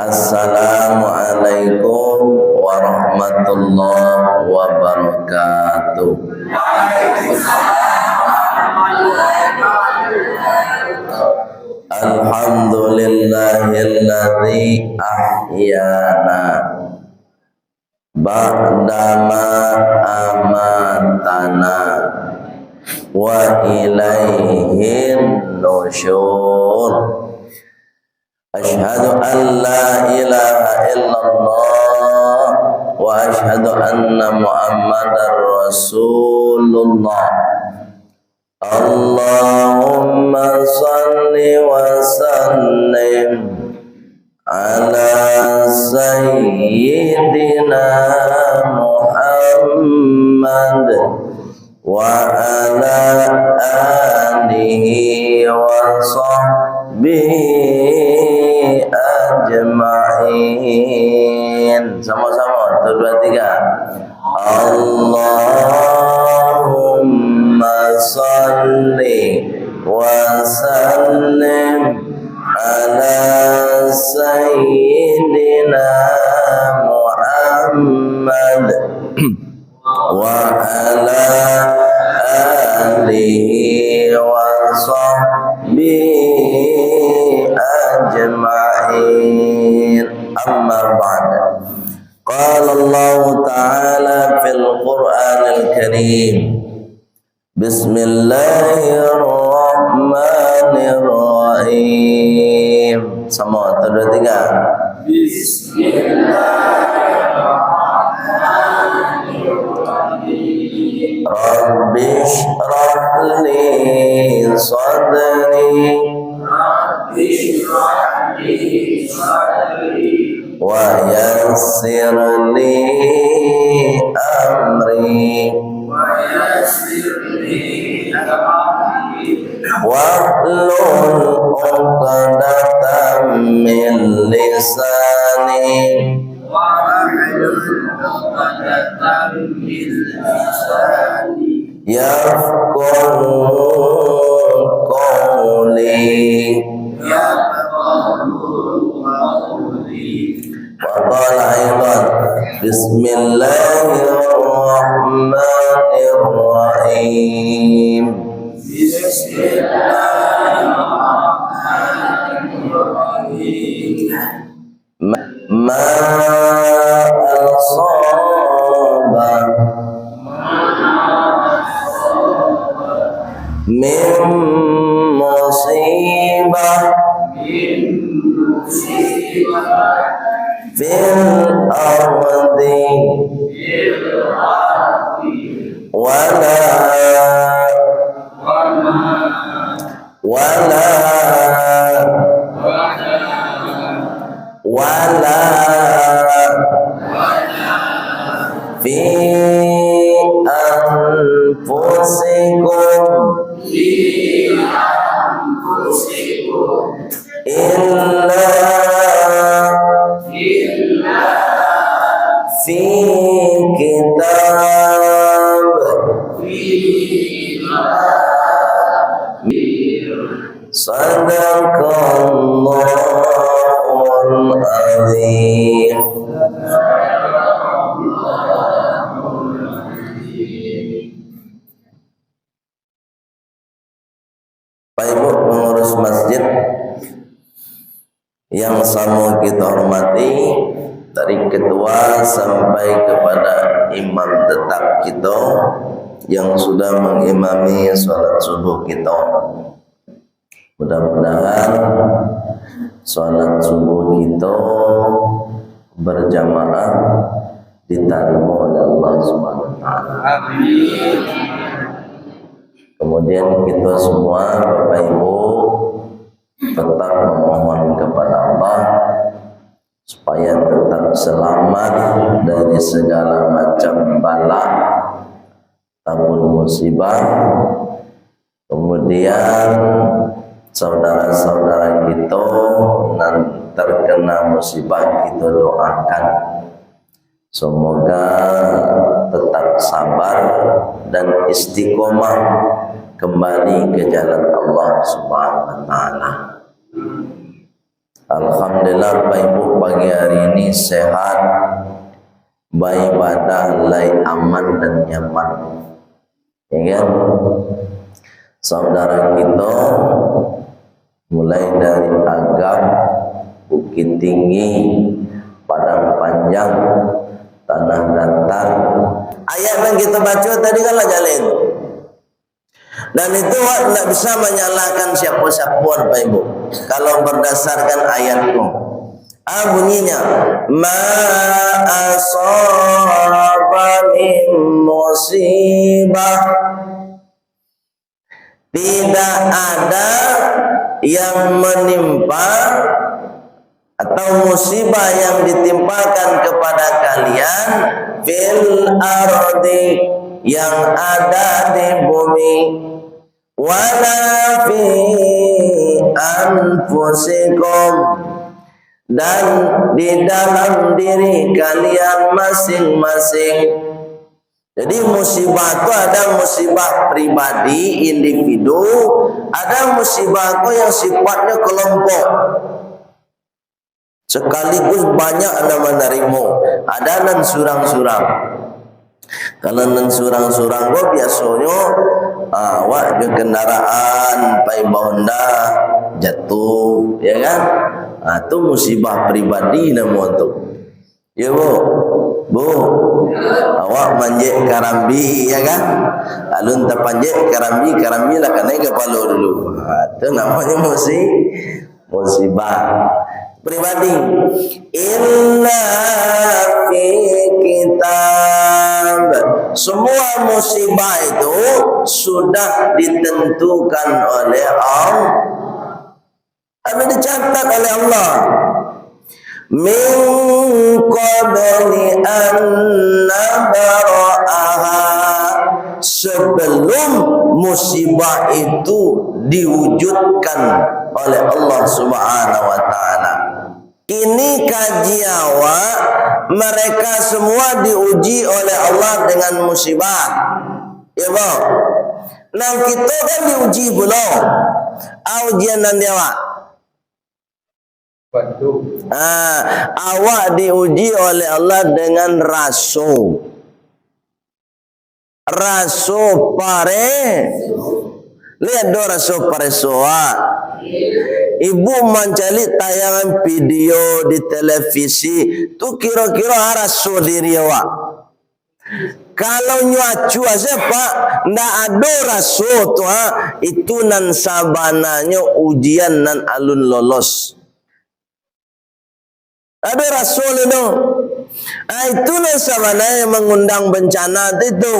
Assalamualaikum warahmatullahi wabarakatuh. Alhamdulillahilladzi ahyana ba'dama amatana wa ilaihin nusyur. Asyhadu an la ilaha illallah wa asyhadu anna Muhammadar Rasulullah. Allahumma salli wa sallim ala sayyidina Muhammad wa ala alihi wa sahbihi ajma'in. Sama-sama, 1, 2, 3. Allahumma salli wa sallim ala sayyidina Muhammad wa ala alihi wa sahbihi ajma'in. Amma ba'da. Qala Allah Ta'ala fil Qur'anil Karim. Bismillahirrahmanirrahim. Sama, 1, 2, 3. Bismillahirrahmanirrahim. Rabbi shrah li sadri wa yassir li amri wahlul 'uqdatam min lisani yafqahu qawli. Wa qala aydan bismillahirrahmanirrahim. Ma asaba min musibah fil ardi wala fi anfusikum illa fi kitab sadaqallahul azim. Bapak Ibu pengurus masjid yang sama kita hormati, dari ketua sampai kepada imam tetap kita yang sudah mengimami sholat subuh kita. Mudah-mudahan sholat subuh kita berjamaah diterima oleh Allah Subhanahu wa taala. Amin. Kemudian kita semua Bapak Ibu tetap memohon kepada Allah supaya tetap selamat dari segala macam bala ataupun musibah. Kemudian saudara-saudara kita yang terkena musibah kita doakan semoga tetap sabar dan istiqomah kembali ke jalan Allah Subhanahu wa taala. Alhamdulillah Bapak Ibu pagi hari ini sehat, beribadah lai aman dan nyaman. Ya kan? Saudara kita mulai dari Agam, Bukit Tinggi, Padang Panjang, Tanah Datar. Ayat yang kita baca tadi kan jalin. Dan itu tidak bisa menyalahkan siapa-siapa Bapak Ibu. Kalau berdasarkan ayat itu, bunyinya ma asaba min musibah, tidak ada yang menimpa atau musibah yang ditimpakan kepada kalian fil ardi, yang ada di bumi, wala fi anfusikum, dan di dalam diri kalian masing-masing. Jadi musibah itu ada musibah pribadi, individu, ada musibah itu yang sifatnya kelompok. Sekaligus banyak anda menerima, ada nan surang-surang. Kalau nan surang-surang gua biasanya awak di kendaraan pai Honda jatuh, ya kan? Itu musibah pribadi nama tu. Ya bu, awak manjek karambi, ya kan? Alun terpanjek karambi lah kena kepala dulu. Itu namanya musibah pribadi. Inna fi kitab, semua musibah itu sudah ditentukan oleh Allah, ada dicatat oleh Allah. Min qabli an nabra'aha, sebelum musibah itu diwujudkan oleh Allah Subhanahu wa taala. Ini kaji awak, mereka semua diuji oleh Allah dengan musibah. Ya bang, nah kita kan diuji belum? Ujian nanti awak. Awak diuji oleh Allah dengan raso pare. Lihat do raso pare soa. Ibu mencari tayangan video di televisi tu kira-kira raso diri awak. Kalau nyuacu aja pak, ndak ada raso tu itu nan sabananya ujian nan alun lolos. Ada rasul itu. Itu nan sabananya mengundang bencana itu.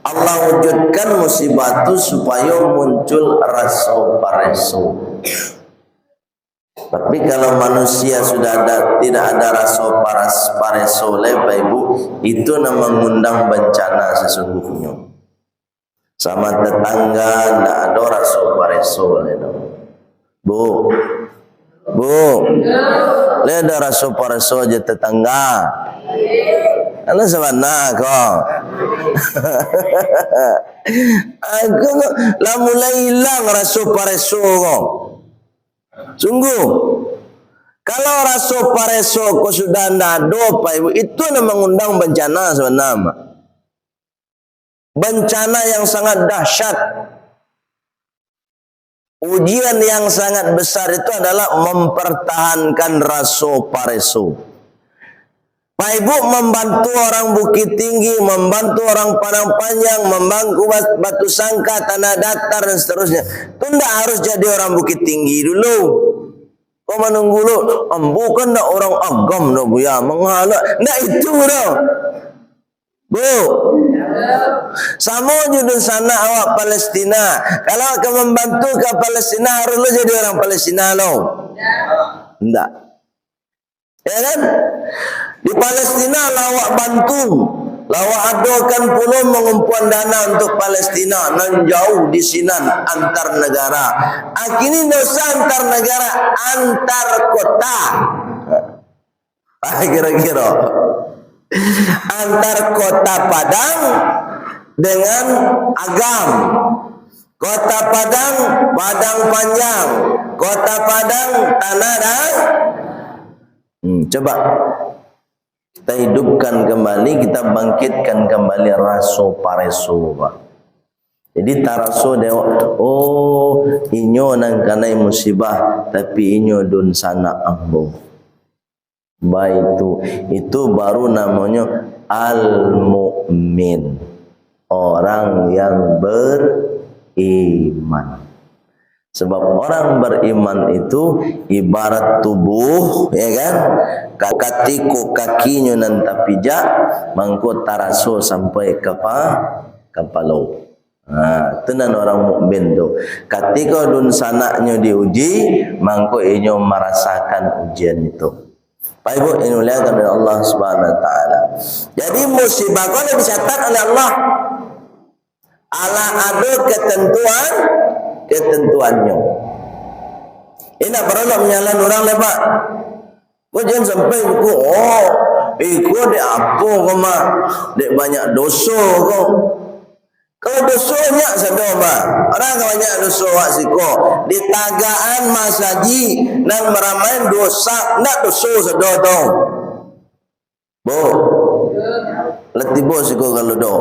Allah wujudkan musibah itu supaya muncul raso pareso. Tapi kalau manusia sudah tidak ada raso pareso, Bapak Ibu, itu nama mengundang bencana sesungguhnya. Sama tetangga tidak ada raso pareso, Bu, lihat ada raso pareso aja tetangga. Ana sabana kok. Aku lah mulai hilang rasa pareso kok. Sungguh. Kalau rasa pareso kok sudah nado Pak Ibu, itu nama mengundang bencana sebenarnya. Bencana yang sangat dahsyat. Ujian yang sangat besar itu adalah mempertahankan rasa pareso. Pak Ibu membantu orang Bukit Tinggi, membantu orang Padang Panjang, membantu Batu Sangka, Tanah Datar dan seterusnya. Itu tidak harus jadi orang Bukit Tinggi dulu. Kau menunggu dulu, bukan tidak orang agam dah bu ya, menghala. Tidak itu dah. Bu, sama juga sana awak Palestina. Kalau akan membantu ke Palestina, harus lo jadi orang Palestina lo. Tidak. Ya kan? Di Palestina lawak bantu, lawak adokan puluh mengumpulan dana untuk Palestina nan jauh di sinan antar negara. Kini dosa antar negara, antar kota. Kira-kira antar kota Padang dengan Agam, Kota Padang, Padang panjang. Kota Padang, tanah dah. Coba kita hidupkan kembali, kita bangkitkan kembali raso pareso, Pak. Jadi taraso dewa, oh inyo nang kanai musibah, tapi inyo dun sana ambo. Baik itu baru namanya al-mu'min, orang yang beriman. Sebab orang beriman itu ibarat tubuh, ya kan? Katiku kakinya nanti pijak, mangko taraso sampai kepala. Tenan orang mukmin tu. Ketika dun sanaknya diuji, mangko inyo merasakan ujian itu. Pak Ibu, ini muliakan oleh Allah Subhanahu Wa Taala. Jadi musibah kau dicatat oleh Allah. Ada ketentuannya. Ini nak pernah nak menyalan orang lepak. Kau jangan sampai buku. Kau dek apa kau mah? Dek banyak dosa kau. Kalau dosa banyak sedang mah. Orang banyak dosa wak siko. Di tagaan masaji dan meramai dosa. Nak dosa sedang tu. Bo. Letih bo siko kalau do.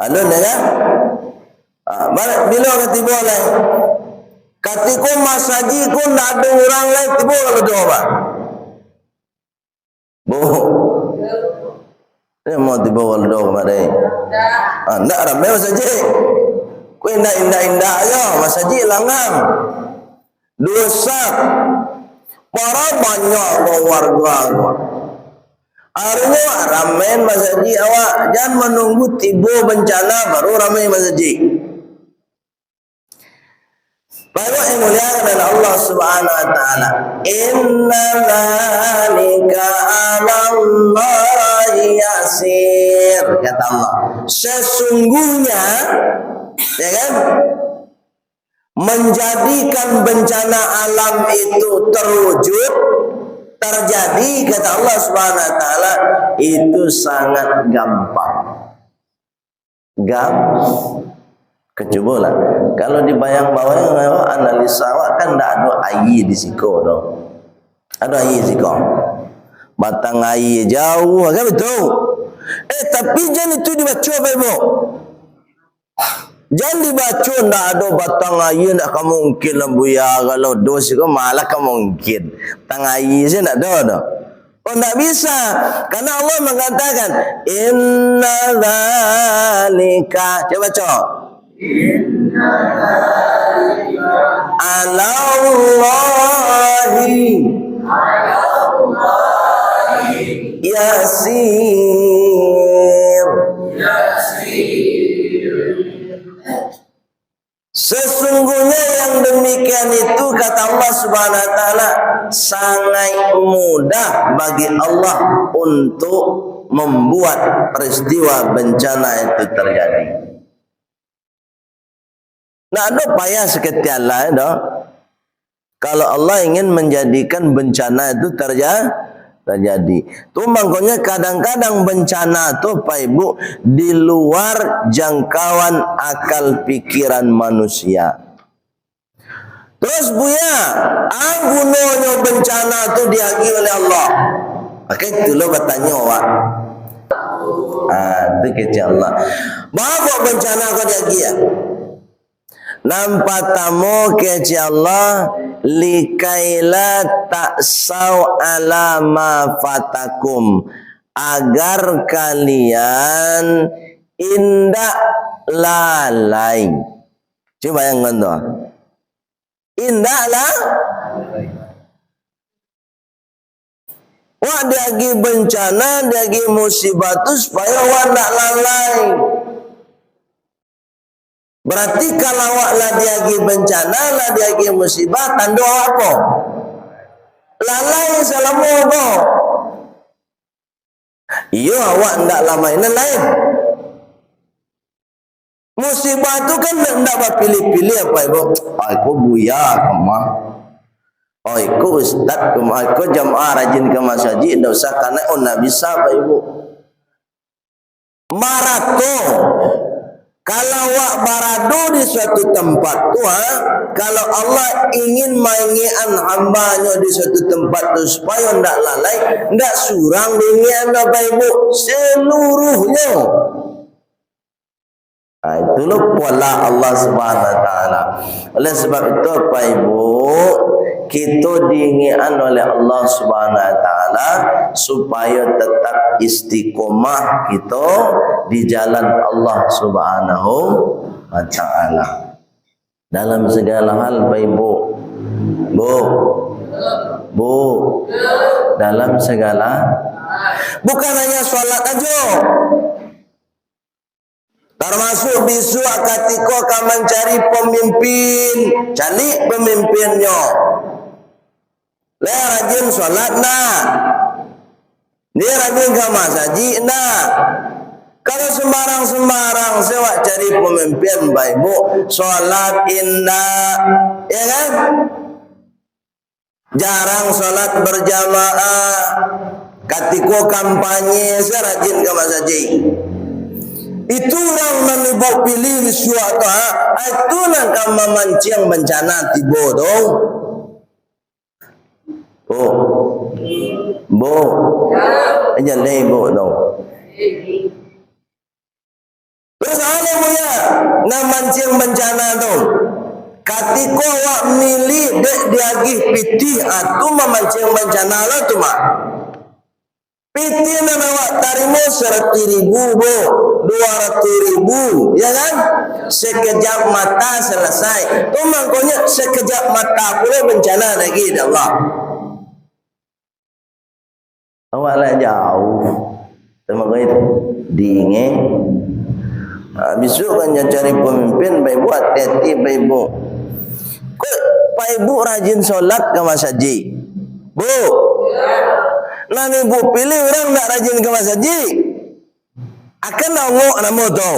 Alun ya kan? Bila letih bo lah. Katiku masaji ku nak ada orang lain tiba kalau do apa? Bo. Dia mau tiba kalau do kemarin. Nak ramai masaji. Ku indah-indah aja masaji langang. Dosa. Para banyak warga. Artinya ramai masaji awak. Jangan menunggu tiba bencana baru ramai masaji. Baru yang mulia adalah Allah Subhanahu Wa Taala. Inna dzalika 'ala Allahi yasir, kata Allah. Sesungguhnya, ya kan, menjadikan bencana alam itu terwujud, terjadi, kata Allah Subhanahu Wa Taala, itu sangat gampang. Kecuba lah. Kalau dibayang bawah analisa awak kan tak ada air di siko tu. Ada air siko. Batang air jauh kan betul. Tapi jangan itu dibaca Ibu. Jangan dibaca tak ada batang air tak kamu mungkin lah buya kalau dos itu malah kamu mungkin. Batang air saya tak ada. Oh tak bisa. Karena Allah mengatakan inna dzalika. Coba baca. Ala Allahi yasir. Sesungguhnya yang demikian itu, kata Allah Subhanahu Wa Taala, sangat mudah bagi Allah untuk membuat peristiwa bencana itu terjadi. Nah, ada payah seketika lah, kalau Allah ingin menjadikan bencana itu terjadi. Tu makanya kadang-kadang bencana tu Pak Ibu di luar jangkauan akal pikiran manusia. Terus buya, gunanya bencana tu diagi oleh Allah. Maka itu lo bertanya awak. Itu kecil Allah. Bapak bencana kau diagi ya? Nampak tamu keci Allah likaila taksau ala ma fatakum, agar kalian indak lalai. Coba bayangkan tu. Indak lalai. Wah diagi bencana, diagi musibah tu supaya wah ndak lalai. Berarti kalau awak lah diagi bencana, lah diagi musibah, tanda awak apa? Lalai selama apa? Iya awak ndak lama ini lain. Musibah tu kan ndak berpilih-pilih apa Ibu? Aku buya kemah. Aku ustaz kemah. Aku jamaah rajin ke masjid. Ndak usah karena ndak bisa Pak Ibu. Maraton. Kalau wak baradu di suatu tempat tu, kalau Allah ingin mengingat hambanya di suatu tempat tu supaya ndak lalai, ndak surang dengan Bapak Ibu seluruhnya. Itulah pola Allah Subhanahu Wa Taala. Oleh sebab itu Bapak Ibu, kita diingatkan oleh Allah Subhanahu Wa Taala supaya tetap istiqomah kita di jalan Allah Subhanahu Wa Taala dalam segala hal Bapak Ibu. Bu, dalam segala, bukan hanya sholat aja. Termasuk bisu ketika kamu mencari pemimpin, cari pemimpinnya. Le rajin sholat nak, dia rajin ke masjid nak. Kalau sembarang sewak cari pemimpin Bapak Ibu, sholat indah, ya kan? Jarang sholat berjamaah. Ketika kampanye saya rajin ke masjid. Itu orang menibuk pilih suatu itu nak memancing bencana tiba dong. Bu, aja ibu dong. Terus ada punya nak mancing bencana dong. Ketika awak milih dek diagih piti itu memancing bencana lah tu mak. Piti nak awak tarimo 100.000 bu. 200.000, ya kan? Sekejap mata selesai. Tu makanya sekejap mata pula bencana lagi Allah. Awak lah jauh. Terima kasih. Dingin. Besok kan cari pemimpin, Bapak Ibu hati-hati Bapak Ibu. Kok Pak Ibu rajin solat ke masjid? Bu. Nah Ibu pilih orang tak rajin ke masjid. Akan nongok nama tu.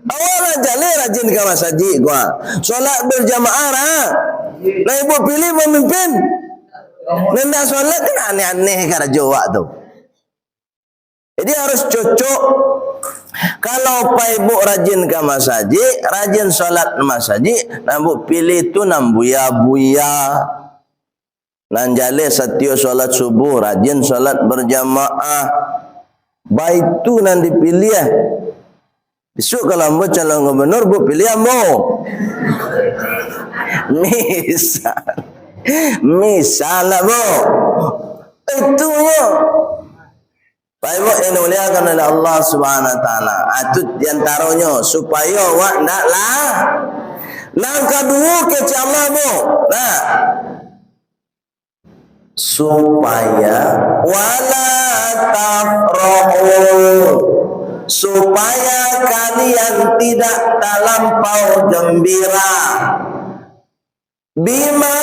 Awak rajin ke masjid gua. Solat berjamaah lah. Nah Ibu pilih pemimpin. Nenda solat kan aneh-aneh cara jawab tu. Jadi harus cocok. Kalau Pak Ibu rajin ke masjid, rajin solat masjid, nah Ibu pilih tu nam buya-buya. Nan jale setia solat subuh, rajin solat berjamaah. Baik tu nan dipilih. Besok kalau ambo calon gubernur, bu pilih ambo. Misal lah bu. Itu yo. Baik bu, yang dimuliakan oleh Allah Subhanahu Wa Taala. Itu diantaranya supaya wak ndak lah. Nang kedua kecil Allah bu. Nah. Supaya wala tafrahu, supaya kalian tidak terlampau gembira bima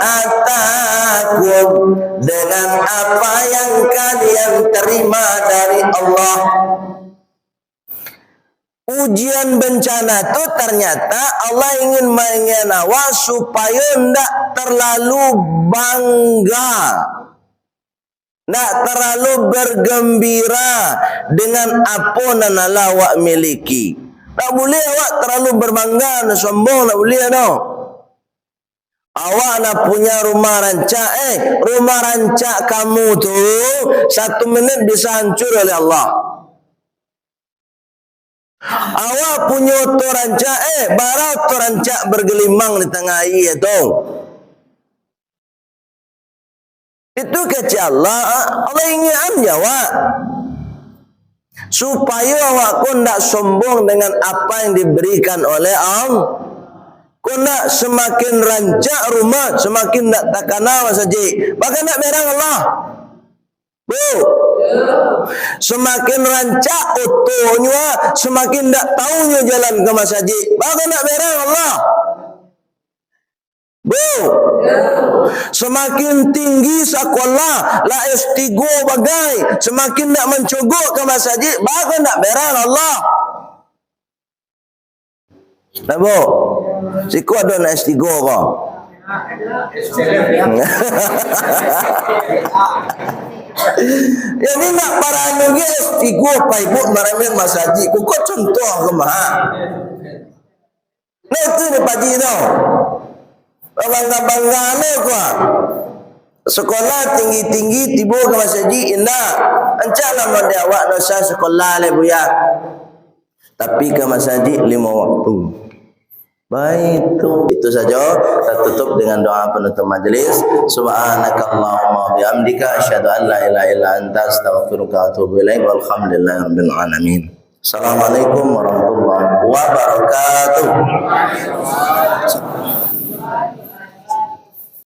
atakum, dengan apa yang kalian terima dari Allah. Ujian bencana itu ternyata Allah ingin mengenawa supaya tidak terlalu bangga, tidak terlalu bergembira dengan apa yang Allah awak miliki. Tak boleh awak terlalu berbangga dan sombong, tak boleh no. Awak nak punya rumah rancak, rumah rancak kamu tu 1 minit bisa hancur oleh Allah. Awak punya auto rancak, bara auto rancak bergelimang di tengah air itu. Itu kecil Allah. Allah ingin jawab supaya awak pun tidak sombong dengan apa yang diberikan oleh Allah. Kau nak semakin rancak rumah, semakin nak takana masjid. Bahkan nak berang Allah. Bu. Semakin rancak otonya, semakin tak tahunya jalan ke masjid. Bahkan nak berang Allah. Bu. Semakin tinggi sekolah, la S3 bagai, semakin nak mencogok ke masjid. Bahkan nak berang Allah. Nah bu, siku ada nak S3 kau. Jadi nak parano guys, iku pa ibu maramin masaji. Kuko contoh kemah. Nah itu ni Pak Ji tau. Bangga-bangga ni kuah. Sekolah tinggi-tinggi tiba ke masaji indah. Encak nama dia awak dosa sekolah le buya. Tapi ke masaji 5 waktu. Baik itu saja. Kita tutup dengan doa penutup majlis. Subhanakallahumma bihamdika asyhadu an la ilaha illa anta astaghfiruka wa atubu ilaik. Walhamdulillahirabbil alamin. Assalamualaikum warahmatullahi wabarakatuh.